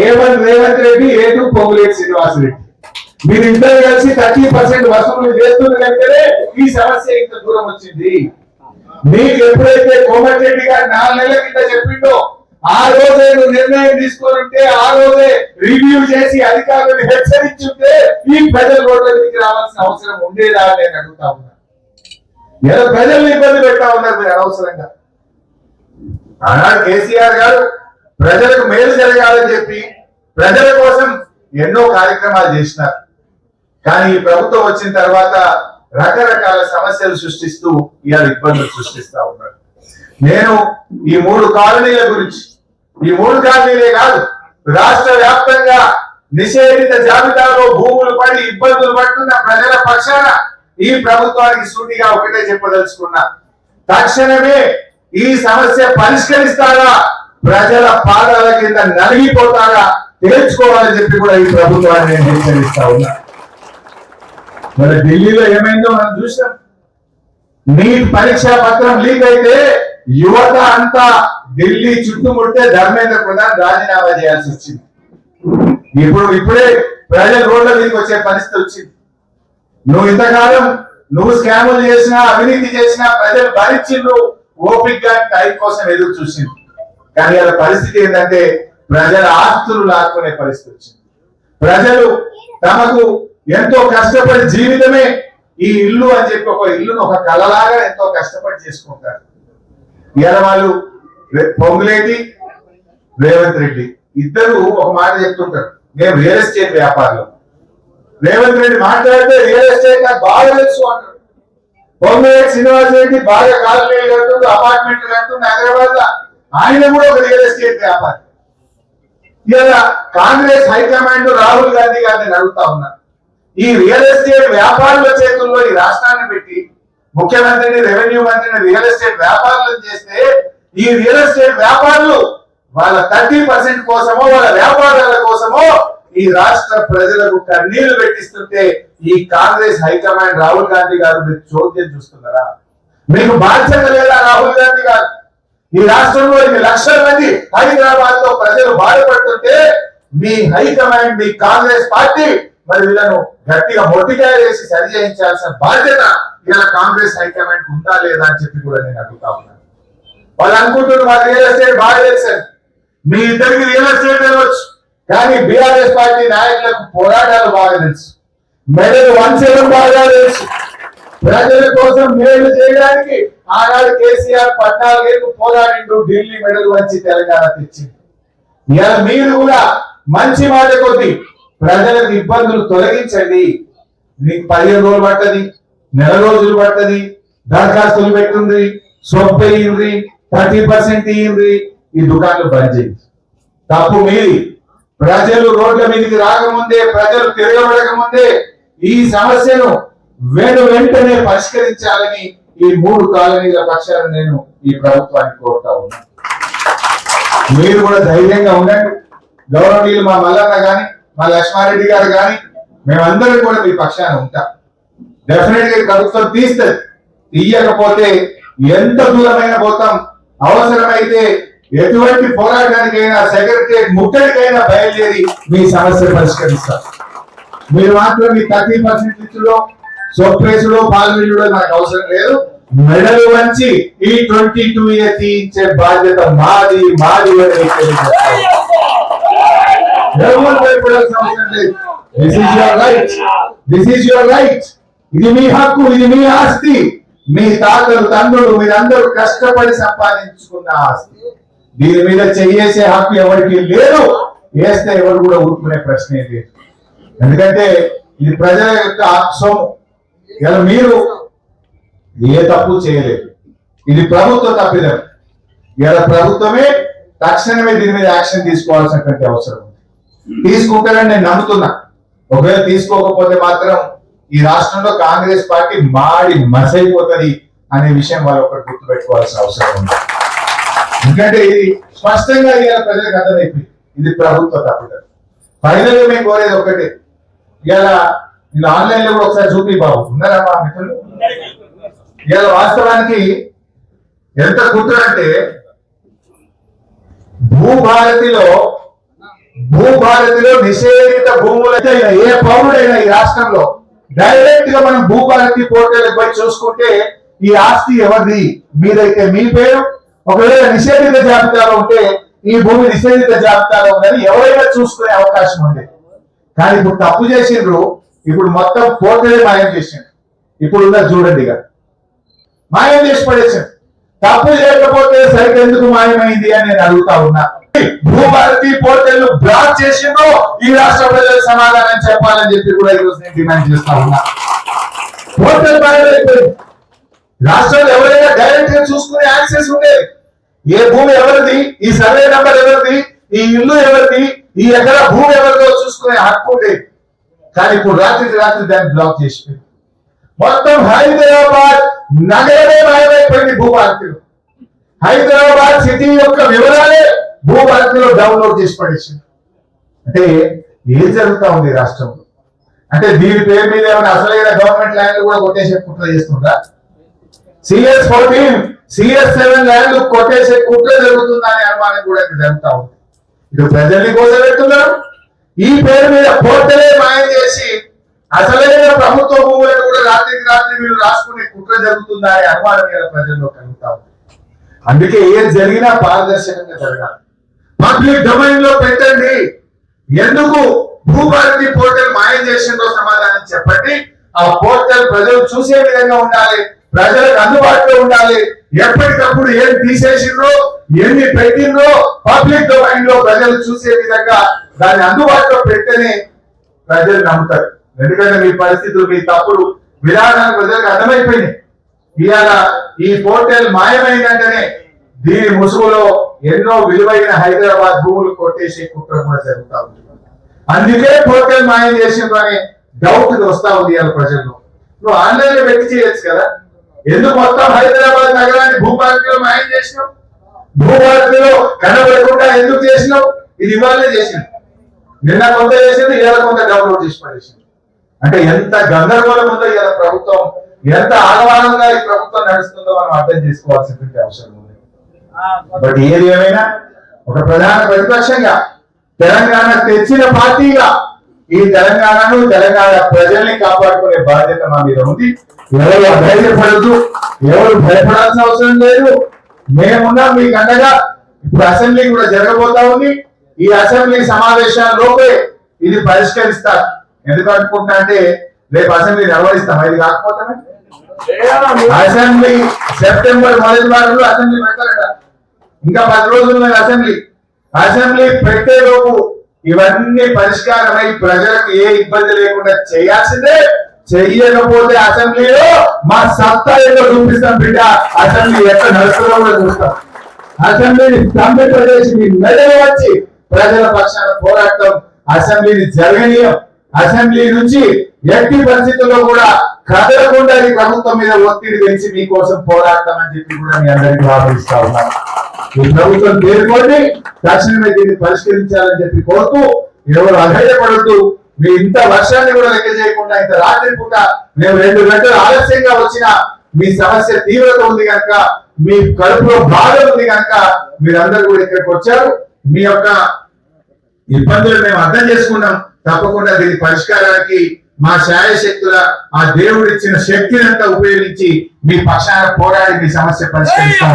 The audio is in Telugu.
A1 Revanth Reddy, A2 Ponguleti Srinivas Reddy. మీరిద్దరు కలిసి 30% వసూలు చేస్తున్నదంటేనే ఈ సమస్య ఇంత దూరం వచ్చింది. మీకు ఎప్పుడైతే కోమటిరెడ్డి గారు 4 నెలల కింద చెప్పిండో ఆ రోజే నువ్వు నిర్ణయం తీసుకుంటే, ఆ రోజే రివ్యూ చేసి అధికారులను హెచ్చరించుంటే ఈ ప్రజల రోడ్ల మీదకి రావాల్సిన అవసరం ఉండేదా నేను అడుగుతా ఉన్నా. ఎలా ప్రజల్ని ఇబ్బంది పెట్టా ఉన్నారు మీరు అనవసరంగా. ఆనాడు కేసీఆర్ గారు ప్రజలకు మేలు జరగాలని చెప్పి ప్రజల కోసం ఎన్నో కార్యక్రమాలు చేసినారు. కానీ ఈ ప్రభుత్వం వచ్చిన తర్వాత రకరకాల సమస్యలు సృష్టిస్తూ ఇవాళ ఇబ్బందులు సృష్టిస్తా ఉన్నారు. నేను ఈ 3 కాలనీల గురించి, ఈ 3 కాలనీలే కాదు, రాష్ట్ర వ్యాప్తంగా నిషేధిత జాబితాలో భూములు పడి ఇబ్బందులు పడుతున్న ప్రజల పక్షాన ఈ ప్రభుత్వానికి సూటిగా ఒకటే చెప్పదలుచుకున్నా, తక్షణమే ఈ సమస్య పరిష్కరిస్తారా, ప్రజల పాదాల కింద నలిగిపోతారా తేల్చుకోవాలని చెప్పి కూడా ఈ ప్రభుత్వాన్ని నేను హెచ్చరిస్తా ఉన్నా. మరి ఢిల్లీలో ఏమైందో మనం చూసాం. నీట్ పరీక్షా పత్రం లీక్ అయితే యువత అంతా ఢిల్లీ చుట్టుముట్టే ధర్మేంద్ర ప్రధాన్ రాజీనామా చేయాల్సి వచ్చింది. ఇప్పుడే ప్రజల రోడ్ల మీదకి వచ్చే పరిస్థితి వచ్చింది. నువ్వు ఇంతకాలం నువ్వు స్కాములు చేసినా, అవినీతి చేసినా ప్రజలు భరించిండ్రు, ఓపిక టైం కోసం ఎదురు చూసింది. కానీ వాళ్ళ పరిస్థితి ఏంటంటే ప్రజల ఆస్తులు లాక్కునే పరిస్థితి వచ్చింది. ప్రజలు తమకు ఎంతో కష్టపడి జీవితమే ఈ ఇల్లు అని చెప్పి ఒక ఇల్లును ఒక కళలాగా ఎంతో కష్టపడి చేసుకుంటారు. ఇవాళ వాళ్ళు పొంగులేటి, రేవంత్ రెడ్డి ఇద్దరు ఒక మాట చెప్తుంటారు, మేము రియల్ ఎస్టేట్ వ్యాపారులు. రేవంత్ రెడ్డి మాట్లాడితే రియల్ ఎస్టేట్ నాకు బాగా తెలుసు అంటారు. పొంగులేటి శ్రీనివాస్ రెడ్డి బాగా కాలనీలు కడుతుండు, అపార్ట్మెంట్లు కడుతుండు హైదరాబాద్ లో. ఆయన కూడా ఒక రియల్ ఎస్టేట్ వ్యాపారి. ఇలా కాంగ్రెస్ హైకమాండ్ రాహుల్ గాంధీ గారిని అడుగుతా ఉన్నా, ఈ రియల్ ఎస్టేట్ వ్యాపారుల చేతుల్లో ఈ రాష్ట్రాన్ని పెట్టి ముఖ్యమంత్రిని, రెవెన్యూ మంత్రిని రియల్ ఎస్టేట్ వ్యాపారులను చేస్తే ఈ రియల్ ఎస్టేట్ వ్యాపారులు వాళ్ళ 30% కోసమో వాళ్ళ వ్యాపారాల కోసమో ఈ రాష్ట్ర ప్రజలకు కన్నీళ్లు పెట్టిస్తుంటే ఈ కాంగ్రెస్ హైకమాండ్ రాహుల్ గాంధీ గారు మీరు చోద్యం చూస్తున్నారా? మీకు బాధ్యత లేదా రాహుల్ గాంధీ గారు? ఈ రాష్ట్రంలో 2 లక్షల మంది హైదరాబాద్ లో ప్రజలు బాధపడుతుంటే మీ హైకమాండ్, మీ కాంగ్రెస్ పార్టీ మరి వీళ్ళను గట్టిగా మొట్టికాయ వేసి సరి చేయించాల్సిన బాధ్యత ఇలా కాంగ్రెస్ హైకమాండ్ ఉందా లేదా అని చెప్పి కూడా నేను అడుగుతా ఉన్నాను. వాళ్ళు అనుకుంటున్నారు మా రియల్ ఎస్టేట్ బాగా తెలుసు. మీ ఇద్దరికి రియల్ ఎస్టేట్ తెలవచ్చు, కానీ బీఆర్ఎస్ పార్టీ నాయకులకు పోరాటాలు బాగా తెలుసు, మెడలు వంచడం బాగా తెలుసు. ప్రజల కోసం మేలు చేయడానికి ఆనాడు కేసీఆర్ 14 ఏళ్ళు పోరాడిండు, ఢిల్లీ మెడలు వంచి తెలంగాణ తెచ్చింది. ఇలా మీరు కూడా మంచి మాట కొద్ది ప్రజలకు ఇబ్బందులు తొలగించండి. నీకు 15 రోజులు పట్టది, నెల రోజులు పట్టది, దరఖాస్తులు పెట్టుంది, సొప్ప ఇయ్యండి, 30% ఇయ్యండి, ఈ దుకాణాలు బంద్ చేయండి. తప్పు మీది. ప్రజలు రోడ్ల మీదకి రాకముందే, ప్రజలు తిరగబడకముందే ఈ సమస్యను వెంటనే పరిష్కరించాలని ఈ 3 కాలనీల పక్షాన నేను ఈ ప్రభుత్వాన్ని కోరుతా ఉన్నా. మీరు కూడా ధైర్యంగా ఉండండి. గౌరవనీయులు మా మల్లన్న గాని, మా లక్ష్మారెడ్డి గారు గాని, మేమందరం కూడా మీ పక్షాన ఉంటాం. డెఫినెట్ గా ప్రభుత్వం తీస్తుంది. తీయకపోతే ఎంత దూరమైన పోతాం, అవసరమైతే ఎటువంటి పోరాటానికైనా, సెక్రటరియట్ ముట్టడికైనా బయలుదేరి మీ సమస్య పరిష్కరిస్తాం. మీరు మాత్రం మీ 30% ఇచ్చులో, సొప్పేసులో, పాల్మిల్లులో నాకు అవసరం లేదు. మెడలు వంచి ఈ 22A తీయించే బాధ్యత మాది మాది అని ఇది మీ హక్కు, ఇది మీ ఆస్తి. మీ తాతలు, తండ్రులు మీరందరూ కష్టపడి సంపాదించుకున్న ఆస్తి. దీని మీద చేసే హక్కు ఎవరికి లేదు. వేస్తే ఎవరు కూడా ఊరుకునే ప్రశ్నే లేదు. ఎందుకంటే ఇది ప్రజల యొక్క సొమ్ము. ఇలా మీరు ఏ తప్పు చేయలేదు. ఇది ప్రభుత్వ తప్పిదం. ఇలా ప్రభుత్వమే తక్షణమే దీని మీద యాక్షన్ తీసుకోవాల్సినటువంటి అవసరం ఉంది. తీసుకుంటారని నేను నమ్ముతున్నా. ఒకవేళ తీసుకోకపోతే మాత్రం ఈ రాష్ట్రంలో కాంగ్రెస్ పార్టీ మాడి మసైపోతుంది అనే విషయం వాళ్ళు ఒకటి గుర్తుపెట్టుకోవాల్సిన అవసరం ఉంది. ఎందుకంటే ఇది స్పష్టంగా ఇలా ప్రజలకు అర్థమైపోయింది, ఇది ప్రభుత్వ తప్పిదం. ఫైనల్ గా మేము కోరేది ఒకటే, ఇలా ఆన్లైన్ లో కూడా ఒకసారి చూపి బాబు, ఉన్నారా మా మిత్రులు? ఇలా వాస్తవానికి ఎంత కుట్ర అంటే, భూభారతిలో భూభారతిలో నిషేధిత భూములైతే ఏ పౌరుడైనా ఈ రాష్ట్రంలో డైరెక్ట్ గా మనం భూభారతి పోర్టల్ పోయి చూసుకుంటే ఈ ఆస్తి ఎవరిది, మీదైతే మీ పేరు, ఒకవేళ నిషేధిత జాబితాలో ఉంటే ఈ భూమి నిషేధిత జాబితాలో ఉందని ఎవరైనా చూసుకునే అవకాశం ఉంది. కానీ ఇప్పుడు తప్పు చేసిండ్రు, ఇప్పుడు మొత్తం పోర్టలే మాయం చేసిండ్రు. ఇప్పుడు ఉన్న చూడండి ఇక మాయం చేసి పడేసాడు. తప్పు చేయకపోతే సైట్ ఎందుకు మాయమైంది అని నేను అడుగుతా ఉన్నా. భూభారతి పోర్టల్ బ్లాక్ చేసిందో ఈ రాష్ట్ర ప్రజలకు సమాధానం చెప్పాలని చెప్పి కూడా ఈరోజు నేను డిమాండ్ చేస్తా ఉన్నా. పోర్టల్ మాయమైపోయింది. రాష్ట్రంలో ఎవరైనా డైరెక్ట్ గా చూసుకునే యాక్సెస్ ఉండేది. ఏ భూమి ఎవరిది, ఈ సర్వే నంబర్ ఎవరిది, ఈ ఇల్లు ఎవరిది, ఈ ఎకరా భూమి ఎవరిదో చూసుకునే హక్కు ఉండేది. కానీ ఇప్పుడు రాత్రికి రాత్రి దాన్ని బ్లాక్ చేసిపోయింది. మొత్తం హైదరాబాద్ నగరమే మాయమైపోయింది భూభారతిలో. హైదరాబాద్ సిటీ యొక్క వివరాలే భూభారతిలో డౌన్లోడ్ చేసి పడేసింది. అంటే ఏం జరుగుతా ఉంది రాష్ట్రంలో? అంటే దీని పేరు మీద ఏమైనా అసలైన గవర్నమెంట్ ల్యాండ్ కూడా కొట్టేసే కుట్ర చేస్తుందా? CS14, CS7 ల్యాండ్ కొట్టేసే కుట్ర జరుగుతుందనే అనుమానం కూడా జరుగుతా ఉంది. ఇది ప్రజల్ని కోసం పెడుతున్నారు. ఈ పేరు మీద పోర్టలే మాయం చేసి అసలైన ప్రభుత్వ భూములను కూడా రాత్రికి రాత్రి వీళ్ళు రాసుకునే కుట్ర జరుగుతుందా అనే అనుమానం మీద ప్రజల్లో కలుగుతా ఉంది. అందుకే ఏం జరిగినా పారదర్శకంగా జరగాలి. పబ్లిక్ డొమైన్ లో పెట్టండి. ఎందుకు భూభారతి పోర్టల్ మాయం చేసిందో సమాధానం చెప్పండి. ఆ పోర్టల్ ప్రజలు చూసే విధంగా ఉండాలి, ప్రజలకు అందుబాటులో ఉండాలి. ఎప్పటికప్పుడు ఏం తీసేసిండ్రో ఎన్ని పెట్టిండ్రో పబ్లిక్ డొమైన్ లో ప్రజలు చూసే విధంగా దాన్ని అందుబాటులో పెడితేనే ప్రజలు నమ్ముతారు. ఎందుకంటే మీ పరిస్థితులు, మీ తప్పుడు విధానాలు ప్రజలకు అర్థమైపోయినాయి. ఇవాళ ఈ పోర్టల్ మాయమైందంటేనే దీని ముసుగులో ఎన్నో విలువైన హైదరాబాద్ భూములు కొట్టేసే కుట్ర కూడా జరుగుతా ఉంది. అందుకే పోర్టల్ మాయం చేసిండ్రు అనే డౌట్ వస్తా ఉంది ఇవాళ ప్రజల్లో. నువ్వు ఆన్లైన్ లో పెట్టి చేయొచ్చు కదా, ఎందుకు మొత్తం హైదరాబాద్ నగరాన్ని భూభారతిలో మాయం చేసినావు? భూభారతిలో కనబడకుండా ఎందుకు చేసినావు? ఇది ఇవాళే చేసింది. నిన్న కొంత చేసింది, ఇవాళ కొంత డౌన్లోడ్ చేసి పడేసింది. అంటే ఎంత గందరగోళం ఉందో ఇవాళ ప్రభుత్వం, ఎంత ఆగవానంగా ఈ ప్రభుత్వం నడుస్తుందో మనం అర్థం చేసుకోవాల్సినటువంటి అవసరం ఉంది. బట్ ఏది ఏమైనా ఒక ప్రధాన ప్రతిపక్షంగా తెలంగాణ తెచ్చిన పార్టీగా ఈ తెలంగాణను, తెలంగాణ ప్రజల్ని కాపాడుకునే బాధ్యత మా మీద ఉంది. ఎవరు ధైర్యపడద్దు, ఎవరు భయపడాల్సిన అవసరం లేదు. మేమున్నా మీకు అండగా. ఇప్పుడు అసెంబ్లీ కూడా జరగబోతా ఉంది. ఈ అసెంబ్లీ సమావేశాల్లోపే ఇది పరిష్కరిస్తారు. ఎందుకు అనుకుంటున్నా అంటే రేపు అసెంబ్లీ నిర్వహిస్తాం. ఇది కాకపోతే అసెంబ్లీ సెప్టెంబర్ మొదటి వారంలో అసెంబ్లీ పెడతారట. ఇంకా 10 రోజులు అసెంబ్లీ పెట్టేలోపు ఇవన్నీ పరిష్కారమై ప్రజలకు ఏ ఇబ్బంది లేకుండా చేయాల్సిందే. చెయ్యకపోతే అసెంబ్లీలో మా సత్తా ఏదో చూపిస్తాం బిడ్డ. అసెంబ్లీ ఎక్కడ నడుస్తుందో కూడా చూస్తాం. అసెంబ్లీని తమ్మి ప్రదేశ్ మెడలు వచ్చి ప్రజల పక్షాన పోరాటం అసెంబ్లీని జరగనీయం. అసెంబ్లీ నుంచి ఎట్టి పరిస్థితుల్లో కూడా కదలకుండా ఈ ప్రభుత్వం మీద ఒత్తిడి పెంచి మీకోసం పోరాడతాం అని చెప్పి కూడా మీ అందరికీ ఆహ్వానిస్తా ఉన్నాం. ఈ ప్రభుత్వం తేరుకోండి, తక్షణమే దీన్ని పరిష్కరించాలని చెప్పి కోరుతూ, ఎవరు అధైర్యపడుతూ మీ ఇంత వర్షాన్ని కూడా లెక్క చేయకుండా ఇంత రాత్రి పూట మేము 2 గంటలు ఆలస్యంగా వచ్చిన మీ సమస్య తీవ్రత ఉంది కనుక, మీ కడుపులో బాధ ఉంది కనుక మీరందరూ కూడా ఇక్కడికి వచ్చారు. మీ యొక్క ఇబ్బందులు మేము అర్థం చేసుకున్నాం. తప్పకుండా దీని పరిష్కారానికి మా శాయశక్తుల ఆ దేవుడు ఇచ్చిన శక్తిని అంతా ఉపయోగించి మీ పక్షాన పోరాడి మీ సమస్య పరిష్కరిస్తాం.